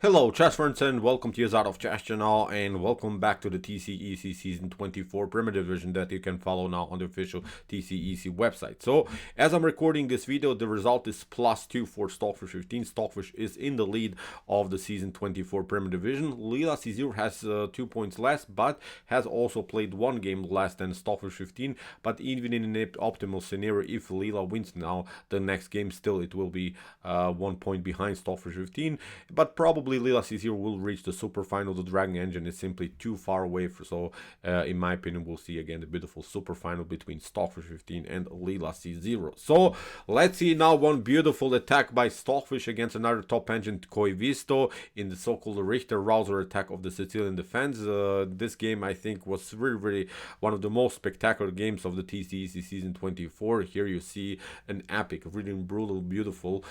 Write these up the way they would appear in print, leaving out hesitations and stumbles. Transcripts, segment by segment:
Hello chess friends and welcome to Jozarov chess channel and welcome back to the TCEC season 24 primitive version that you can follow now on the official TCEC website. So as I'm recording this video, the result is +2 for Stockfish 15. Stockfish is in the lead of the season 24 primitive division. Leela C0 has 2 points less but has also played 1 game less than Stockfish 15. But even in an optimal scenario, if Leela wins now the next game, still it will be 1 point behind Stockfish 15. But probably Leela C0 will reach the super final. The Dragon Engine is simply too far away, so in my opinion we'll see again the beautiful super final between Stockfish 15 and Leela C0. So let's see now one beautiful attack by Stockfish against another top engine Koivisto in the so-called Richter-Rauzer attack of the Sicilian defense. This game I think was really one of the most spectacular games of the TCEC season 24. Here you see an epic, really brutal, beautiful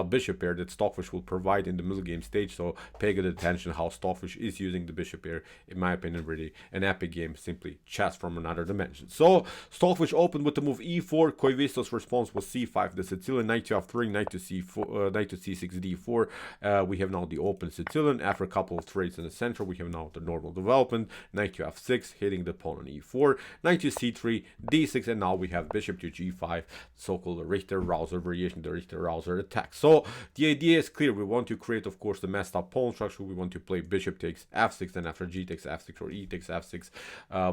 bishop pair that Stockfish will provide in the middle game stage. So pay good attention how Stockfish is using the bishop here. In my opinion, really an epic game, simply chess from another dimension. So Stockfish opened with the move e4. Koivisto's response was c5. The Sicilian knight to f3, knight to c4, knight to c6, d4. We have now the open Sicilian. After a couple of trades in the center, we have now the normal development. Knight to f6, hitting the pawn on e4. Knight to c3, d6, and now we have bishop to g5, so-called Richter-Rauzer variation, the Richter-Rauzer attack. So the idea is clear. We want to create, of course, the messed up pawn structure. We want to play bishop takes f6, and after g takes f6 or e takes f6,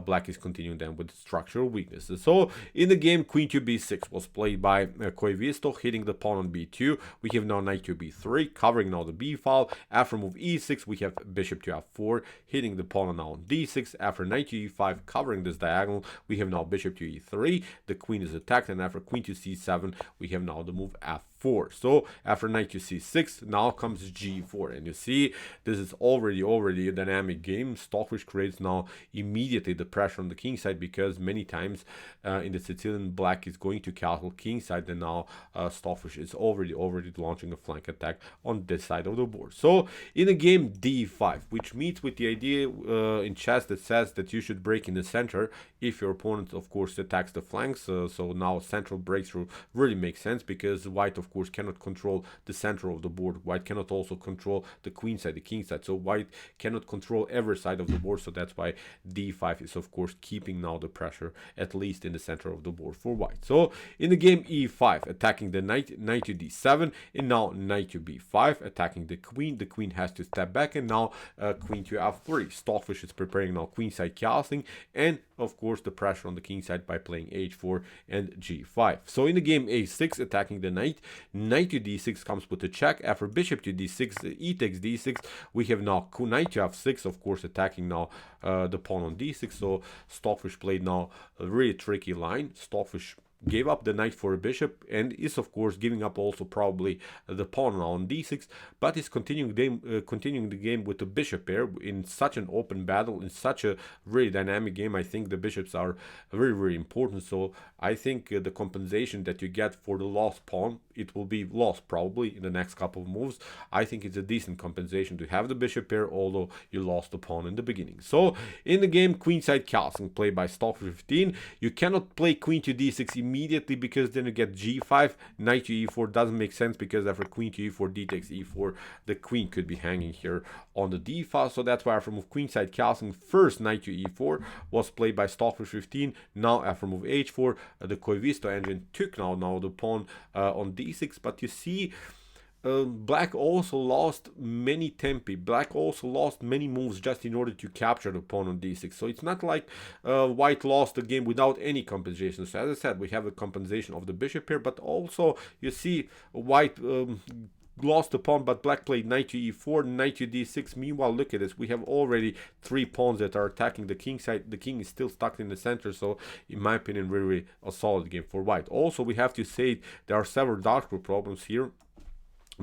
black is continuing then with structural weaknesses. So in the game, queen to b6 was played by Koivisto, hitting the pawn on b2. We have now knight to b3, covering now the b file. After move e6, we have bishop to f4, hitting the pawn now on d6. After knight to e5, covering this diagonal, we have now bishop to e3. The queen is attacked, and after queen to c7, we have now the move f4. So after knight to c6, now comes g4, and you see this is already a dynamic game. Stockfish creates now immediately the pressure on the king side, because many times in the Sicilian, black is going to castle king side, and now Stockfish is already launching a flank attack on this side of the board. So in the game d5, which meets with the idea in chess that says that you should break in the center if your opponent of course attacks the flanks. So now central breakthrough really makes sense, because white of course cannot control the center of the board. White cannot also control the queen side, the king side, so white cannot control every side of the board. So that's why d5 is of course keeping now the pressure at least in the center of the board for white. So in the game e5, attacking the knight to d7, and now knight to b5, attacking the queen. The queen has to step back, and now queen to f3. Stockfish is preparing now queenside castling, and of course the pressure on the king side by playing h4 and g5. So in the game a6, attacking the knight to d6 comes with a check. After bishop to d6, e takes d6, we have now knight to f6, of course attacking now the pawn on d6. So Stockfish played now a really tricky line. Stockfish gave up the knight for a bishop, and is of course giving up also probably the pawn on d6, but is continuing the game with the bishop pair in such an open battle, in such a really dynamic game. I think the bishops are very important. So I think the compensation that you get for the lost pawn, it will be lost probably in the next couple of moves. I think it's a decent compensation to have the bishop pair, although you lost the pawn in the beginning. So in the game, queenside castling played by Stockfish 15. You cannot play queen to d6 immediately, because then you get g5. Knight to e4 doesn't make sense, because after queen to e4, d takes e4, the queen could be hanging here on the d file. So that's why after move queenside castling, first knight to e4 was played by Stockfish 15. Now after move h4, the Koivisto engine took now the pawn on d6. But you see, black also lost many tempi. Black also lost many moves just in order to capture the pawn on d6. So it's not like white lost the game without any compensation. So as I said, we have a compensation of the bishop here, but also you see white lost the pawn, but black played knight to e4, knight to d6. Meanwhile, look at this, we have already 3 pawns that are attacking the king side. The king is still stuck in the center, so in my opinion really a solid game for white. Also, we have to say there are several dark square problems here,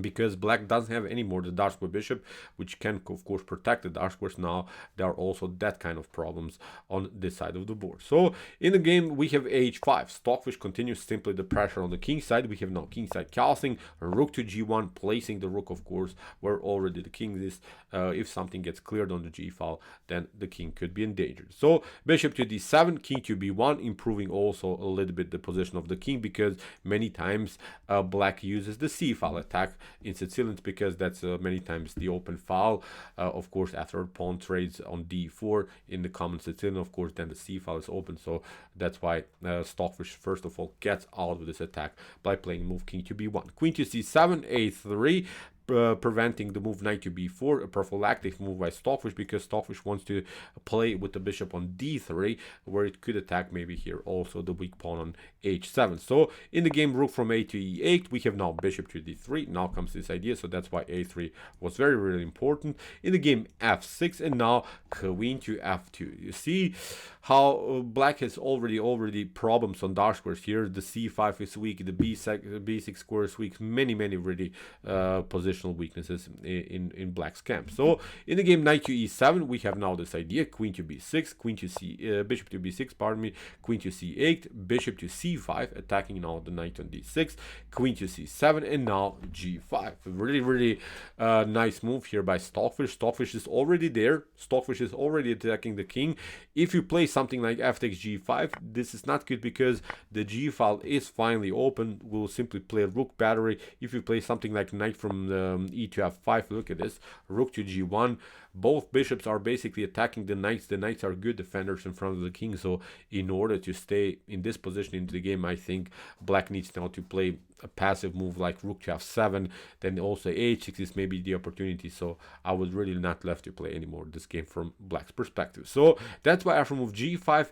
because black doesn't have anymore the dark square bishop, which can of course protect the dark squares. Now there are also that kind of problems on this side of the board. So in the game we have h5. Stockfish continues simply the pressure on the king side. We have now king side castling, rook to g1, placing the rook of course where already the king is. If something gets cleared on the g file, then the king could be endangered. So bishop to d7, king to b1, improving also a little bit the position of the king, because many times black uses the c file attack in Sicilians, because that's many times the open file. Of course, after a pawn trades on d4 in the common Sicilian, of course, then the c file is open. So that's why Stockfish first of all gets out of this attack by playing move king to b1, queen to c7, a3. Preventing the move knight to b4, a prophylactic move by Stockfish, because Stockfish wants to play with the bishop on d3, where it could attack maybe here also the weak pawn on h7. So in the game, rook from a to e8, we have now bishop to d3. Now comes this idea, so that's why a3 was very, really important. In the game, f6, and now queen to f2. You see how black has already problems on dark squares here. The c5 is weak, the b6 square is weak, many really positional weaknesses in black's camp. So in the game, knight to e7, we have now this idea: queen to b6, queen to bishop to b6, pardon me, queen to c8, bishop to c5, attacking now the knight on d6, queen to c7, and now g5. Really nice move here by Stockfish. Stockfish is already there. Stockfish is already attacking the king. If you play something like f takes g5, this is not good, because the g file is finally open. We'll simply play rook battery. If you play something like knight from e to f5, look at this, rook to g1, both bishops are basically attacking the knights. The knights are good defenders in front of the king, so in order to stay in this position into the game, I think black needs now to play a passive move like rook to f7, then also h6 is maybe the opportunity. So I was really not left to play anymore this game from black's perspective. So that's why after move g5,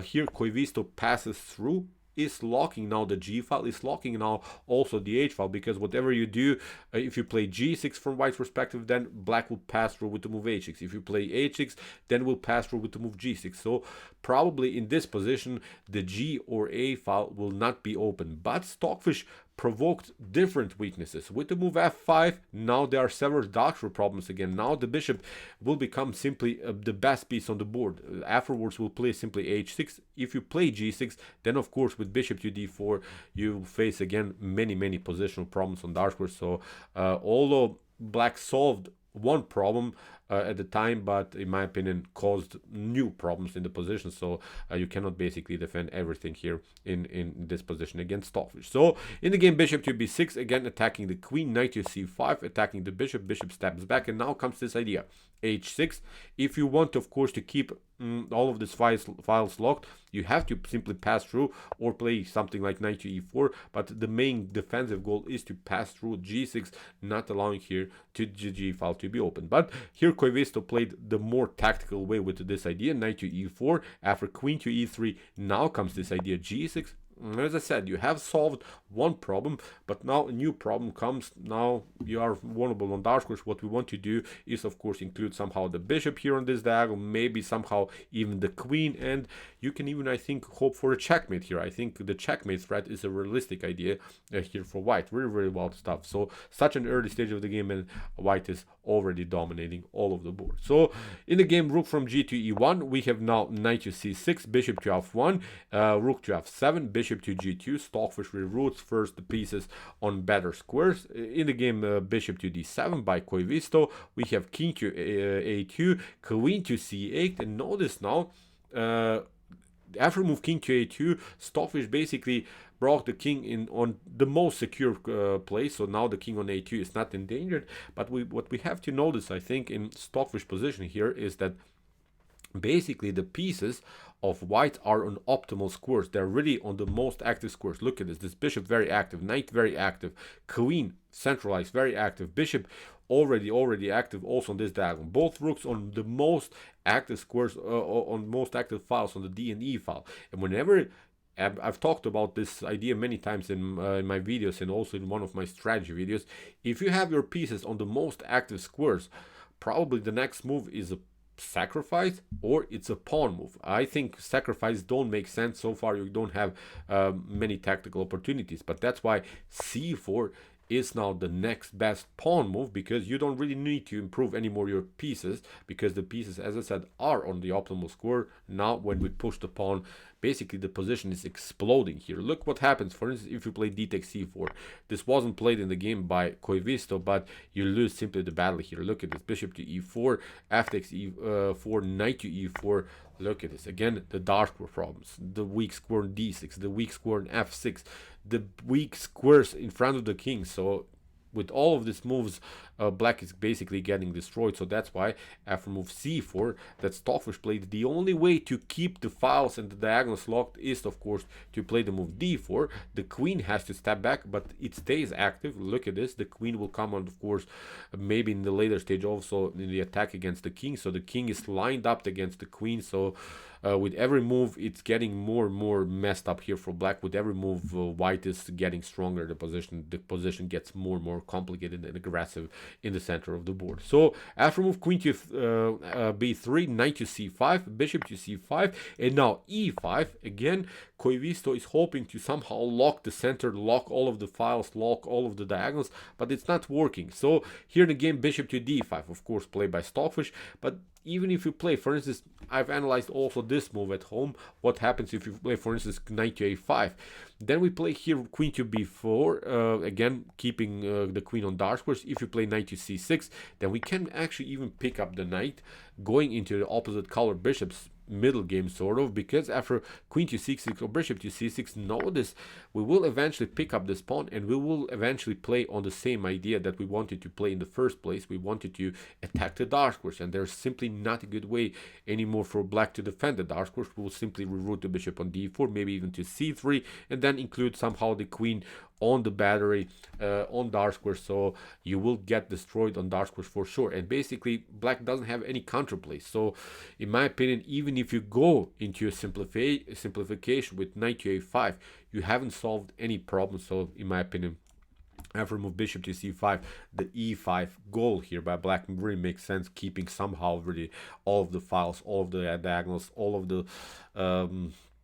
here Koivisto passes through, is locking now the g file, is locking now also the h file, because whatever you do, if you play g6 from white's perspective, then black will pass through with the move h6. If you play h6, then will pass through with the move g6. So probably in this position, the g or a file will not be open. But Stockfish provoked different weaknesses. With the move f5, now there are several dark problems again. Now the bishop will become simply the best piece on the board. Afterwards, we'll play simply h6. If you play g6, then of course with bishop to d4, you face again many positional problems on dark squares. So although black solved one problem at the time, but in my opinion caused new problems in the position. So you cannot basically defend everything here in this position against Stockfish. So in the game, bishop to b6, again attacking the queen, knight to c5, attacking the bishop, bishop steps back, and now comes this idea, h6. If you want, of course, to keep all of these files locked, you have to simply pass through or play something like knight to e4, but the main defensive goal is to pass through g6, not allowing here to the g file to be open. But here Koivisto played the more tactical way with this idea, knight to e4, after queen to e3, now comes this idea, g6. As I said, you have solved one problem, but now a new problem comes. Now you are vulnerable on dark squares. What we want to do is, of course, include somehow the bishop here on this diagonal, maybe somehow even the queen, and you can even, I think, hope for a checkmate here. I think the checkmate threat is a realistic idea here for white. Very wild stuff. So such an early stage of the game, and white is already dominating all of the board. So in the game, rook from g to e1, we have now knight to c6, bishop to f1, rook to f7, bishop to g2. Stockfish reroutes first the pieces on better squares. In the game, bishop to d7 by Koivisto, we have king to a2, queen to c8, and notice now after move king to a2, Stockfish basically brought the king in on the most secure place. So now the king on a2 is not endangered. But what we have to notice, I think, in Stockfish position here is that basically the pieces of white are on optimal squares. They're really on the most active squares. Look at this bishop very active, knight very active, queen centralized very active, bishop already active also on this diagonal. Both rooks on the most active squares, on most active files on the D and E file. And whenever I've talked about this idea many times in my videos and also in one of my strategy videos, if you have your pieces on the most active squares, probably the next move is a sacrifice or it's a pawn move. I think sacrifice don't make sense. So far you don't have many tactical opportunities, but that's why c4 is now the next best pawn move, because you don't really need to improve anymore your pieces, because the pieces, as I said, are on the optimal square. Now when we push the pawn, basically the position is exploding here. Look what happens, for instance, if you play d takes c4. This wasn't played in the game by Koivisto, but you lose simply the battle here. Look at this, bishop to e4, f takes e4, knight to e4. Look at this again, the dark square problems, the weak square in d6, the weak square in f6, the weak squares in front of the king. So with all of these moves, black is basically getting destroyed. So that's why after move c4 that Stockfish played, the only way to keep the files and the diagonals locked is of course to play the move d4. The queen has to step back, but it stays active. Look at this, the queen will come on, of course, maybe in the later stage also in the attack against the king. So the king is lined up against the queen. So with every move it's getting more and more messed up here for black. With every move white is getting stronger. The position gets more and more complicated and aggressive in the center of the board. So after move queen to b3, knight to c5, bishop to c5, and now e5. Again, Koivisto is hoping to somehow lock the center, lock all of the files, lock all of the diagonals, but it's not working. So here in the game, bishop to d5, of course played by Stockfish. But even if you play, for instance, I've analyzed also this move at home. What happens if you play, for instance, knight to a5? Then we play here queen to b4, again keeping the queen on dark squares. If you play knight to c6, then we can actually even pick up the knight, going into the opposite color bishops middle game sort of, because after queen to c6 or bishop to c6, notice we will eventually pick up this pawn and we will eventually play on the same idea that we wanted to play in the first place. We wanted to attack the dark squares, and there's simply not a good way anymore for black to defend the dark squares. We will simply reroute the bishop on d4, maybe even to c3, and then include somehow the queen on the battery on dark squares, so you will get destroyed on dark squares for sure. And basically black doesn't have any counterplay. So in my opinion, even if you go into a simplification with knight to a5, you haven't solved any problem. So in my opinion, after move bishop to c5, the e5 goal here by black really makes sense, keeping somehow really all of the files, all of the diagonals, all of the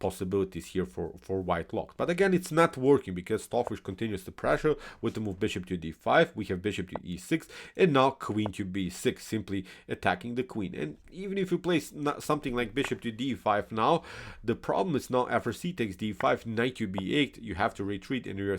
possibilities here for white locked. But again, it's not working because Stockfish continues to pressure with the move bishop to d5. We have bishop to e6, and now queen to b6, simply attacking the queen. And even if you play something like bishop to d5 now, the problem is now after c takes d5, knight to b8, you have to retreat, and you're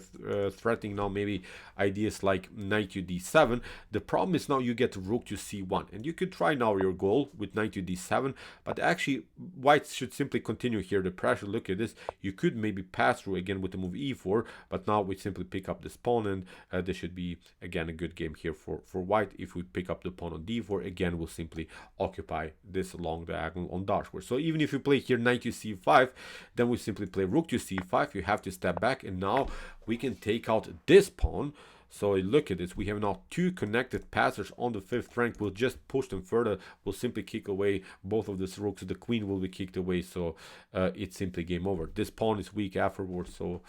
threatening now maybe ideas like knight to d7. The problem is now you get rook to c1, and you could try now your goal with knight to d7, but actually white should simply continue here the pressure. Look at this, you could maybe pass through again with the move e4, but now we simply pick up this pawn, and this should be again a good game here for white. If we pick up the pawn on d4, again we'll simply occupy this long diagonal on dark square. So even if you play here knight to c5, then we simply play rook to c5, you have to step back, and now we can take out this pawn. So look at this, we have now two connected passers on the 5th rank. We'll just push them further. We'll simply kick away both of these rooks. The queen will be kicked away, so it's simply game over. This pawn is weak afterwards, so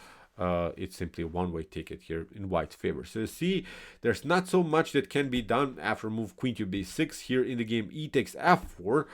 it's simply a one-way ticket here in white's favor. So you see, there's not so much that can be done after move queen to b6. Here in the game, e takes f4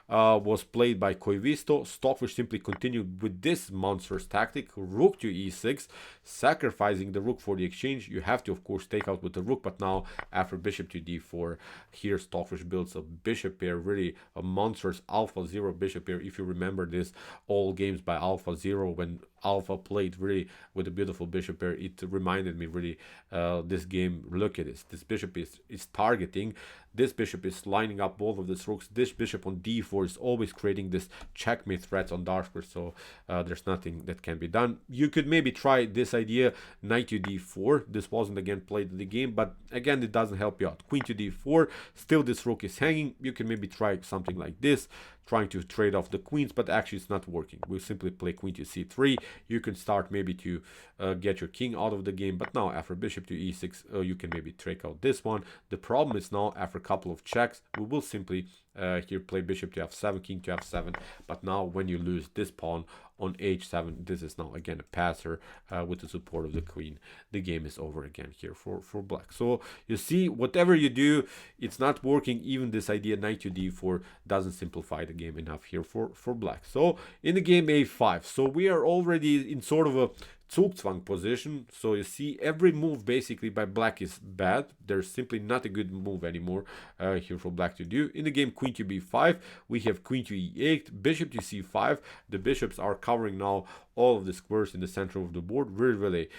was played by Koivisto. Stockfish simply continued with this monstrous tactic, rook to e6, sacrificing the rook for the exchange. You have to, of course, take out with the rook, but now after bishop to d4, here Stockfish builds a bishop pair, really a monstrous alpha 0 bishop pair. If you remember this, all games by alpha 0, when alpha played really with a beautiful bishop pair, it reminded me really this game. Look at this bishop is targeting, this bishop is lining up both of these rooks. This bishop on d4 is always creating this checkmate threats on dark square, so there's nothing that can be done. You could maybe try this idea, knight to d4. This wasn't again played in the game, but again it doesn't help you out. Queen to d4, still this rook is hanging. You can maybe try something like this, trying to trade off the queens, but actually it's not working. We'll simply play queen to c3. You can start maybe to get your king out of the game, but now after bishop to e6, you can maybe take out this one. The problem is now after a couple of checks, we will simply here play bishop to f7, king to f7, but now when you lose this pawn on h7, this is now again a passer with the support of the queen. The game is over again here for black. So you see, whatever you do, it's not working. Even this idea knight to d4 doesn't simplify the game enough here for black. So in the game a5, so we are already in sort of a Zugzwang position. So you see, every move basically by black is bad. There's simply not a good move anymore here for black to do. In the game queen to b5, we have queen to e8, bishop to c5. The bishops are covering now all of the squares in the center of the board. Really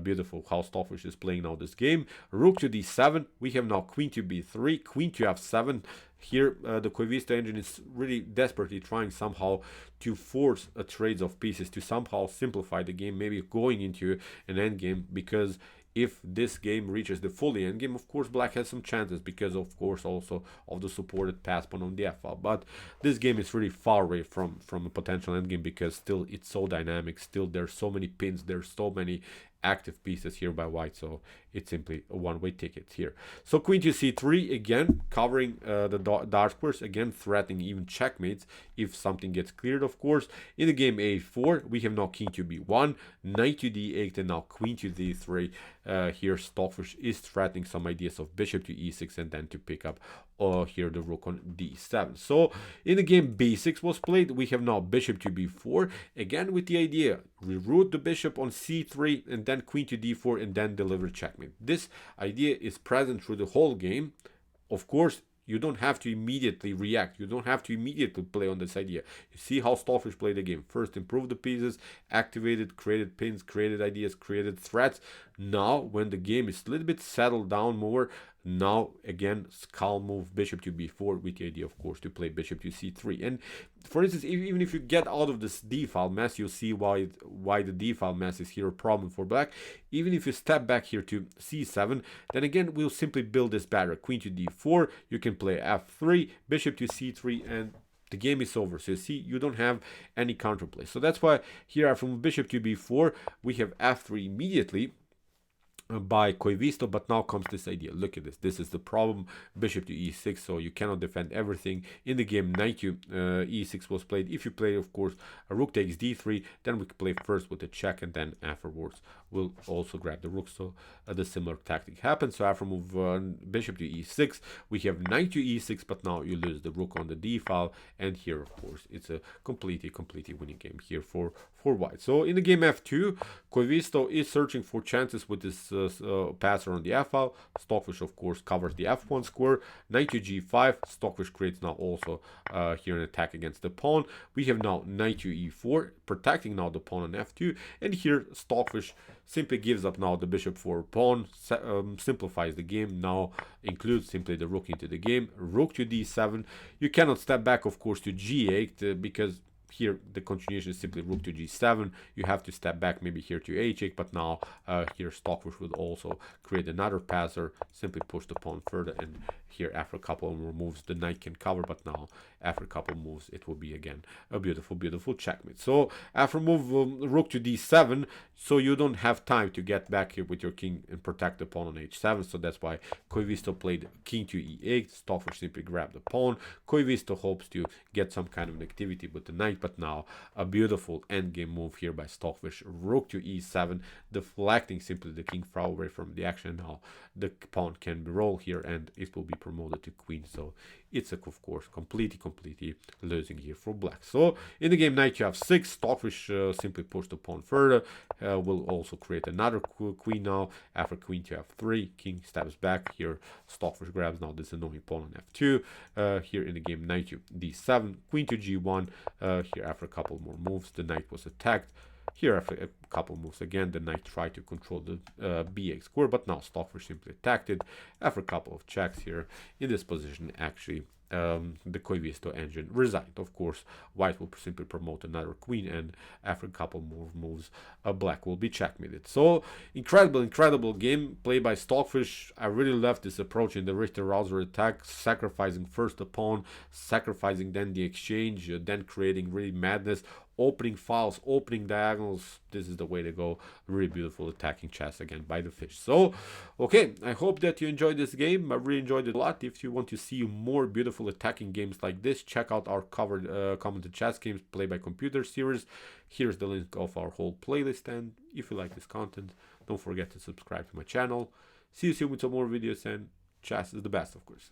beautiful how Stockfish is playing now this game. Rook to d7, we have now queen to b3, queen to f7. Here the Koivisto engine is really desperately trying somehow to force a trades of pieces to somehow simplify the game, maybe going into an endgame, because if this game reaches the fully endgame, of course black has some chances because of course also of the supported pass pawn on the f-file. But this game is really far away from a potential endgame because still it's so dynamic, still there's so many pins, there's so many active pieces here by white, so it's simply a one-way ticket here. So queen to c3, again covering the dark squares, again threatening even checkmates if something gets cleared, of course. In the game a4, we have now king to b1, knight to d8, and now queen to d3. Here Stockfish is threatening some ideas of bishop to e6 and then to pick up here the rook on d7. So in the game b6 was played, we have now bishop to b4, again with the idea reroute the bishop on c3 and then queen to d4 and then deliver checkmate. This idea is present through the whole game. Of course, you don't have to immediately react. You don't have to immediately play on this idea. You see how Stockfish played the game. First, improved the pieces, activated, created pins, created ideas, created threats. Now, when the game is a little bit settled down more, now again calm move bishop to b4 with the idea, of course, to play bishop to c3. And for instance, even if you get out of this d-file mess, you'll see why the d-file mess is here a problem for black. Even if you step back here to c7, then again we'll simply build this barrier. Queen to d4, you can play f3, bishop to c3, and the game is over. So you see, you don't have any counterplay. So that's why here from bishop to b4, we have f3 immediately by Koivisto, but now comes this idea. Look at this. This is the problem. Bishop to e6, so you cannot defend everything. In the game, knight to e6 was played. If you play, of course, a rook takes d3, then we can play first with a check, and then afterwards we'll also grab the rook. So the similar tactic happens. So after move bishop to e6, we have knight to e6, but now you lose the rook on the d-file, and here, of course, it's a completely winning game here for white. So in the game f2, Koivisto is searching for chances with this passer on the f-file. Stockfish, of course, covers the f1 square. Knight to g5. Stockfish creates now also here an attack against the pawn. We have now knight to e4, protecting now the pawn on f2. And here Stockfish simply gives up now the bishop for pawn, simplifies the game, now includes simply the rook into the game. Rook to d7. You cannot step back, of course, to g8 because here the continuation is simply rook to g7. You have to step back maybe here to h8, but now here Stockfish would also create another passer, simply push the pawn further, and here after a couple more moves the knight can cover, but now after a couple moves it will be again a beautiful checkmate. So after move rook to d7, so you don't have time to get back here with your king and protect the pawn on h7. So that's why Koivisto played king to e8. Stockfish simply grabbed the pawn. Koivisto hopes to get some kind of an activity with the knight, but now a beautiful endgame move here by Stockfish. Rook to e7, deflecting simply the king far away from the action. Now the pawn can be rolled here and it will be promoted to queen. So it's of course completely losing here for black. So in the game knight to f6, Stockfish simply push the pawn further. Will also create another queen now. After queen to f3, king steps back. Here Stockfish grabs now this annoying pawn on f2. Here in the game knight to d7, queen to g1. Here after a couple more moves the knight was attacked. Here after a couple moves again the knight tried to control the b8 square, but now Stockfish simply attacked it. After a couple of checks here in this position, actually the Koivisto engine resigned. Of course, white will simply promote another queen, and after a couple more moves, black will be checkmated. So incredible game played by Stockfish. I really love this approach in the Richter-Rauzer attack, sacrificing first the pawn, sacrificing then the exchange, then creating really madness, opening files, opening diagonals. This is the way to go. Really beautiful attacking chess again by the fish. So okay, I hope that you enjoyed this game. I really enjoyed it a lot. If you want to see more beautiful attacking games like this, check out our covered commented chess games played by computer series. Here's the link of our whole playlist, and if you like this content, don't forget to subscribe to my channel. See you soon with some more videos, and chess is the best, of course.